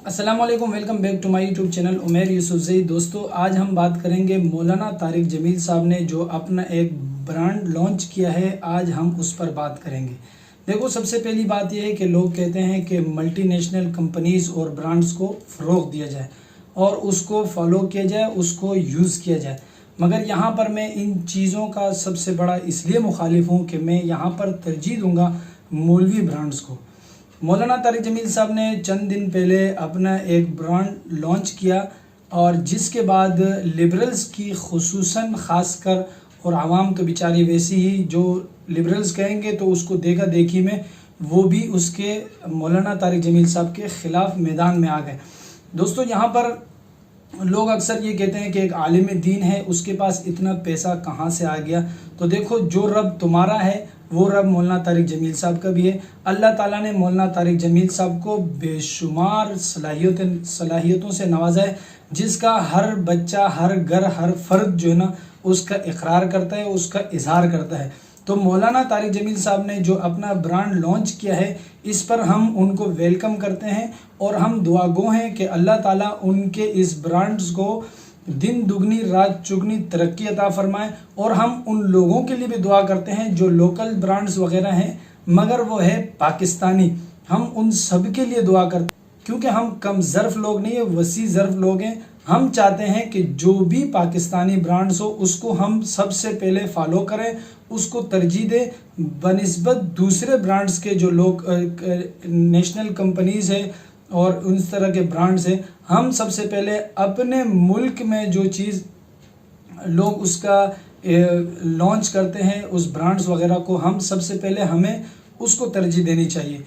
अस्सलाम वालेकुम, welcome back to my YouTube channel Umair Yousafzai. दोस्तों, आज हम बात करेंगे मौलाना तारिक जमील साहब ने जो अपना एक ब्रांड लॉन्च किया है, आज हम उस पर बात करेंगे। देखो, सबसे पहली बात यह है कि लोग कहते हैं कि मल्टी नेशनल कंपनीज़ और ब्रांड्स को फ़रोग़ दिया जाए और उसको फॉलो किया जाए, उसको यूज़ किया जाए। मगर यहाँ पर मैं इन चीज़ों का सबसे बड़ा इसलिए मुखालिफ हूँ कि मैं यहाँ पर तरजीह दूँगा मौलवी ब्रांड्स को। मौलाना तारिक जमील साहब ने चंद दिन पहले अपना एक ब्रांड लॉन्च किया और जिसके बाद लिबरल्स की खुसूसन ख़ासकर, और आवाम तो बेचारी वैसी ही, जो लिबरल्स कहेंगे तो उसको देखा देखी में वो भी उसके मौलाना तारिक जमील साहब के ख़िलाफ़ मैदान में आ गए। दोस्तों, यहाँ पर लोग अक्सर ये कहते हैं कि एक आलिम दीन है, उसके पास इतना पैसा कहाँ से आ गया। तो देखो, जो रब तुम्हारा है वो रब मौलाना तारिक जमील साहब का भी है। अल्लाह ताला ने मौलाना तारिक जमील साहब को बेशुमार सलाहियतों से नवाजा है, जिसका हर बच्चा, हर घर, हर फर्द जो है ना, उसका इकरार करता है, उसका इजहार करता है। तो मौलाना तारिक जमील साहब ने जो अपना ब्रांड लॉन्च किया है, इस पर हम उनको वेलकम करते हैं और हम दुआगो हैं कि अल्लाह ताला उनके इस ब्रांड्स को दिन दुगनी रात चुगनी तरक्की अता फरमाए। और हम उन लोगों के लिए भी दुआ करते हैं जो लोकल ब्रांड्स वगैरह हैं मगर वो है पाकिस्तानी, हम उन सब के लिए दुआ करते हैं, क्योंकि हम कम ज़र्फ़ लोग नहीं है, वसी ज़र्फ़ लोग हैं। हम चाहते हैं कि जो भी पाकिस्तानी ब्रांड्स हो उसको हम सबसे पहले फॉलो करें, उसको तरजीह दें बनिस्बत दूसरे ब्रांड्स के। जो लोग नेशनल कंपनीज़ है और उस तरह के ब्रांड्स हैं, हम सबसे पहले अपने मुल्क में जो चीज़ लोग उसका लॉन्च करते हैं, उस ब्रांड्स वगैरह को हम सबसे पहले हमें उसको तरजीह देनी चाहिए।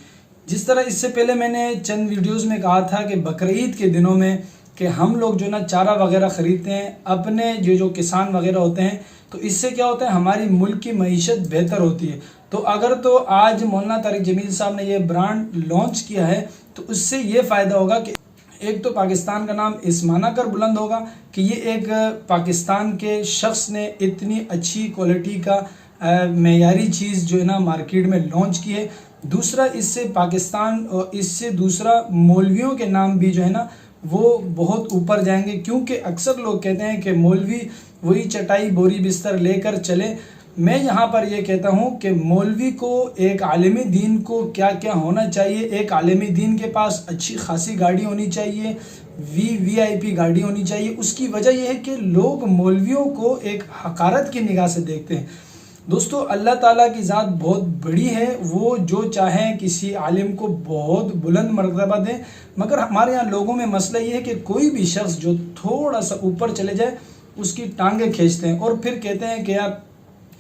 जिस तरह इससे पहले मैंने चंद वीडियोस में कहा था कि बकरीद के दिनों में कि हम लोग जो ना चारा वगैरह ख़रीदते हैं अपने जो किसान वगैरह होते हैं, तो इससे क्या होता है, हमारी मुल्क की मईशत बेहतर होती है। तो अगर तो आज मौलाना तारिक जमील साहब ने ये ब्रांड लॉन्च किया है तो उससे ये फ़ायदा होगा कि एक तो पाकिस्तान का नाम इस माना कर बुलंद होगा कि ये एक पाकिस्तान के शख्स ने इतनी अच्छी क्वालिटी का मेयारी चीज़ जो है ना मार्केट में लॉन्च की है। दूसरा, इससे पाकिस्तान और इससे दूसरा मौलवियों के नाम भी जो है ना वो बहुत ऊपर जाएंगे, क्योंकि अक्सर लोग कहते हैं कि मौलवी वही चटाई बोरी बिस्तर लेकर चले। मैं यहाँ पर ये कहता हूँ कि मौलवी को, एक आलिमी दीन को क्या क्या होना चाहिए। एक आलिमी दीन के पास अच्छी खासी गाड़ी होनी चाहिए, VIP गाड़ी होनी चाहिए। उसकी वजह यह है कि लोग मौलवियों को एक हकारत की निगाह से देखते हैं। दोस्तों, अल्लाह ताला की ज़ात बहुत बड़ी है, वो जो चाहें किसी आलिम को बहुत बुलंद मर्तबा दें। मगर हमारे यहाँ लोगों में मसला ये है कि कोई भी शख्स जो थोड़ा सा ऊपर चले जाए उसकी टांगें खींचते हैं और फिर कहते हैं कि यार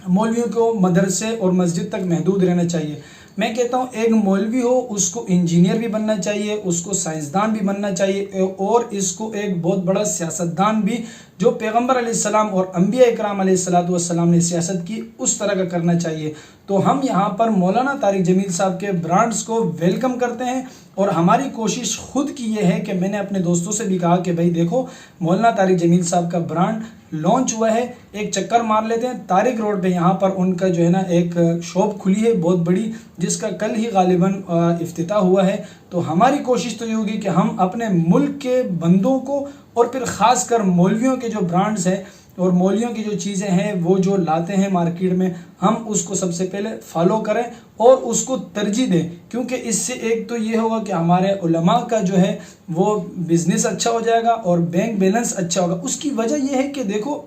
मौलवियों को मदरसे और मस्जिद तक महदूद रहना चाहिए। मैं कहता हूँ एक मौलवी हो उसको इंजीनियर भी बनना चाहिए, उसको साइंसदान भी बनना चाहिए और इसको एक बहुत बड़ा सियासतदान भी, जो पैगम्बर अलैहिस्सलाम और अंबिया इकराम अलैहिस्सलाम ने सियासत की, उस तरह का करना चाहिए। तो हम यहाँ पर मौलाना तारिक जमील साहब के ब्रांड्स को वेलकम करते हैं और हमारी कोशिश खुद की ये है कि मैंने अपने दोस्तों से भी कहा कि भाई देखो, मौलाना तारिक जमील साहब का ब्रांड लॉन्च हुआ है, एक चक्कर मार लेते हैं। तारिक रोड पे यहाँ पर उनका जो है ना एक शॉप खुली है बहुत बड़ी, जिसका कल ही गालिबन इफ्तिताह हुआ है। तो हमारी कोशिश तो ये होगी कि हम अपने मुल्क के बंदों को और फिर ख़ास कर मौलवियों के जो ब्रांड्स हैं और मौलवियों की जो चीज़ें हैं वो जो लाते हैं मार्केट में, हम उसको सबसे पहले फॉलो करें और उसको तरजीह दें। क्योंकि इससे एक तो ये होगा कि हमारे उलमा का जो है वो बिज़नेस अच्छा हो जाएगा और बैंक बैलेंस अच्छा होगा। उसकी वजह यह है कि देखो,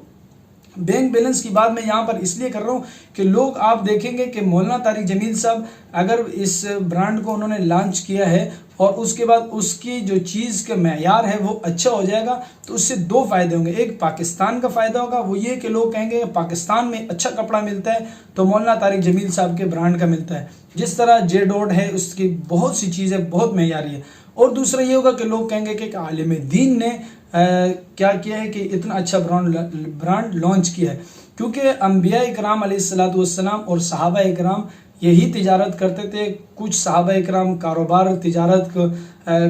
बैंक बैलेंस की बात मैं यहाँ पर इसलिए कर रहा हूँ कि लोग, आप देखेंगे कि मौलाना तारिक जमील साहब अगर इस ब्रांड को उन्होंने लॉन्च किया है और उसके बाद उसकी जो चीज़ का मेयार है वो अच्छा हो जाएगा, तो उससे दो फ़ायदे होंगे। एक पाकिस्तान का फ़ायदा होगा, वो ये कि लोग कहेंगे पाकिस्तान में अच्छा कपड़ा मिलता है तो मौलाना तारिक जमील साहब के ब्रांड का मिलता है। जिस तरह जे डॉट है, उसकी बहुत सी चीज़ें बहुत मेयारी है। और दूसरा ये होगा कि लोग कहेंगे कि आलिम दीन ने क्या किया है कि इतना अच्छा ब्रांड लॉन्च किया है। क्योंकि अंबिया इकराम अलैहिस्सलाम और सहाबा इकराम यही तिजारत करते थे। कुछ सहाबा इकराम कारोबार तिजारत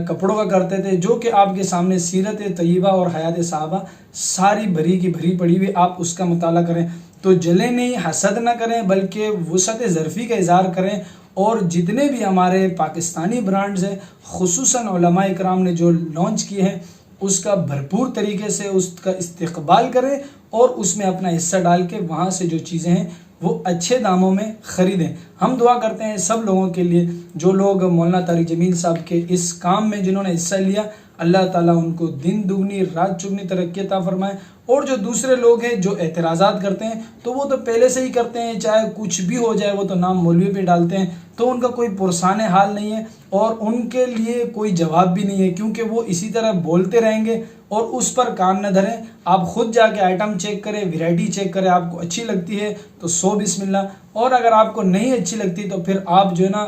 कपड़ों का करते थे, जो कि आपके सामने सीरत तय्यबा और हयात सहाबा सारी भरी की भरी पड़ी हुई, आप उसका मुताला करें। तो जले नहीं, हसद न करें, बल्कि वसअत ज़र्फ़ी का इज़हार करें اور جتنے بھی ہمارے پاکستانی برانڈز ہیں خصوصاً علماء اکرام نے جو لانچ کیے ہیں اس کا بھرپور طریقے سے اس کا استقبال کریں اور اس میں اپنا حصہ ڈال کے وہاں سے جو چیزیں ہیں وہ اچھے داموں میں خریدیں۔ ہم دعا کرتے ہیں سب لوگوں کے لیے جو لوگ مولانا طارق جمیل صاحب کے اس کام میں جنہوں نے حصہ لیا، اللہ تعالیٰ ان کو دن دگنی رات چگنی ترقی عطا فرمائے۔ اور جو دوسرے لوگ ہیں جو اعتراضات کرتے ہیں تو وہ تو پہلے سے ہی کرتے ہیں، چاہے کچھ بھی ہو جائے وہ تو نام مولوی پہ ڈالتے ہیں، تو ان کا کوئی پرسان حال نہیں ہے اور ان کے لیے کوئی جواب بھی نہیں ہے، کیونکہ وہ اسی طرح بولتے رہیں گے اور اس پر کان نہ دھریں۔ آپ خود جا کے آئٹم چیک کریں، ویرائٹی چیک کریں، آپ کو اچھی لگتی ہے تو سو بسم اللہ، اور اگر آپ کو نہیں اچھی لگتی تو پھر آپ جو ہے نا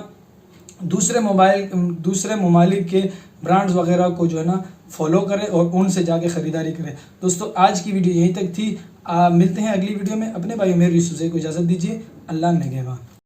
دوسرے ممالک کے برانڈز وغیرہ کو جو ہے نا فالو کریں اور ان سے جا کے خریداری کریں۔ دوستو آج کی ویڈیو یہیں تک تھی، ملتے ہیں اگلی ویڈیو میں۔ اپنے بھائی عمیر یوسف زئی کو اجازت دیجیے، اللہ نگہبان۔